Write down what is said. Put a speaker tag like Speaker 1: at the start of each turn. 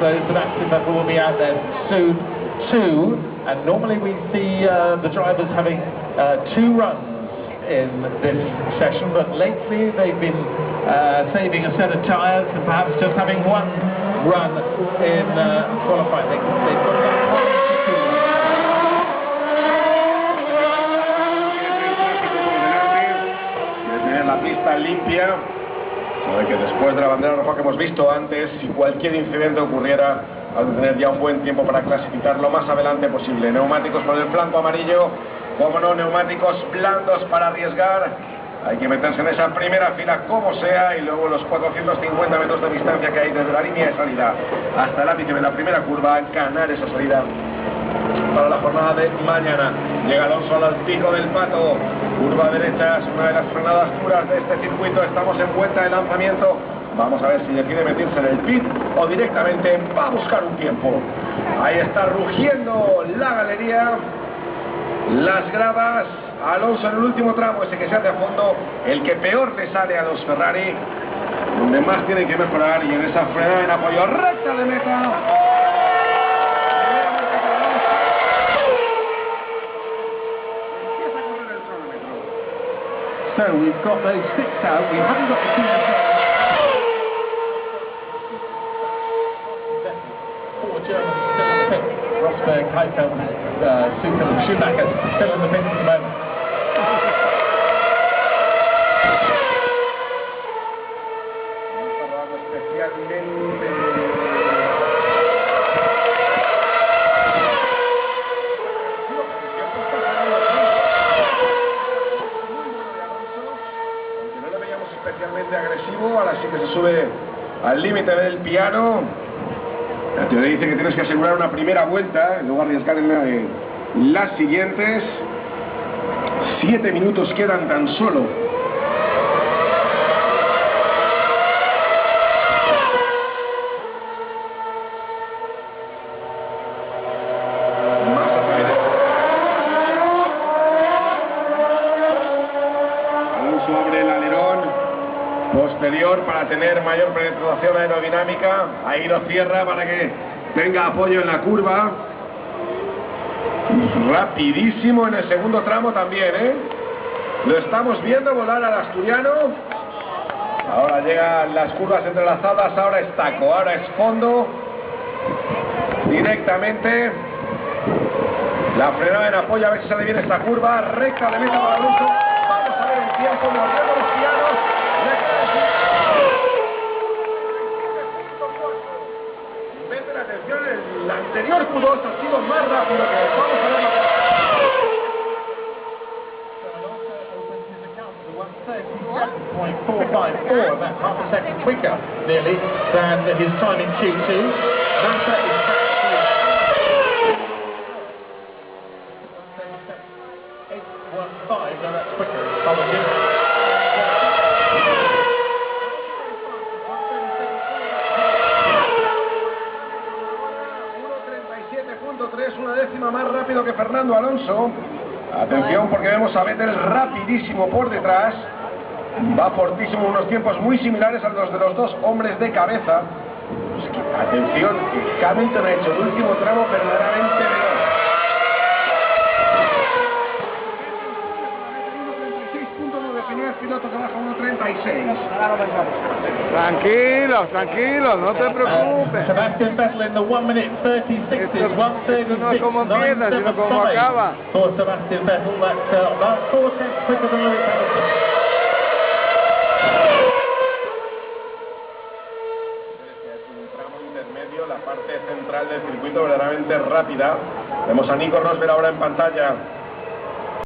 Speaker 1: so Sebastian Vettel will be out there soon too. And normally we see the drivers having 2 runs in this session, but lately they've been saving a set of tyres and perhaps just having 1 run in qualifying. They've got about 1 to 2.
Speaker 2: La pista limpia, sabe que después de la bandera roja que hemos visto antes, si cualquier incidente ocurriera, hay que tener ya un buen tiempo para clasificar lo más adelante posible. Neumáticos por el flanco amarillo, como no, neumáticos blandos para arriesgar. Hay que meterse en esa primera fila como sea, y luego los 450 metros de distancia que hay desde la línea de salida hasta el ápice de la primera curva, ganar esa salida para la jornada de mañana. Llega Alonso al pico del Pato, curva derecha, es una de las frenadas duras de este circuito. Estamos en vuelta de lanzamiento. Vamos a ver si decide meterse en el pit o directamente va a buscar un tiempo. Ahí está rugiendo la galería, las gradas. Alonso en el último tramo, ese que se hace a fondo, el que peor le sale a los Ferrari, donde más tiene que mejorar, y en esa frenada en apoyo recta de meta.
Speaker 1: So we've got those 6 out, we haven't got the 2 4 Germans still in the pit. Rosberg, Heidfeld, Sutil and Schumacher still in the pit at the moment.
Speaker 2: Especialmente agresivo, ahora sí que se sube al límite del piano. La teoría dice que tienes que asegurar una primera vuelta y luego arriesgar en las siguientes. 7 minutos quedan tan solo. Posterior para tener mayor penetración aerodinámica. Ahí lo cierra para que tenga apoyo en la curva. Rapidísimo en el segundo tramo también, Lo estamos viendo volar al asturiano. Ahora llegan las curvas entrelazadas, ahora es taco, ahora es fondo. Directamente. La frenada en apoyo, a ver si sale bien esta curva. Recta de meta para Alonso. Vamos a ver el tiempo, moviendo los pianos. Presten atención, el anterior Q2 ha sido más rápido que vamos a ver.
Speaker 1: Alonso opens his account with 137.454, about half a second quicker nearly than his time in Q2. Massa is practically 8.15, no, that's quicker, apologies.
Speaker 2: 1:37.3, una décima más rápido que Fernando Alonso. Atención, porque vemos a Vettel rapidísimo por detrás. Va fortísimo, unos tiempos muy similares a los de los 2 hombres de cabeza. Pues que, atención, que Hamilton ha hecho el último tramo verdaderamente veloz. 1:36.9, primer piloto que baja 1:36.
Speaker 3: Tranquilos, no te preocupes.
Speaker 1: Sebastian Vettel in the 1 minute 36 is 1:36.
Speaker 3: No es como empieza, sino como acaba.
Speaker 1: For Sebastian Vettel, that's about 4 tenths quicker than Lewis Hamilton.
Speaker 2: La parte central del circuito verdaderamente rápida. Vemos a Nico Rosberg ahora en pantalla.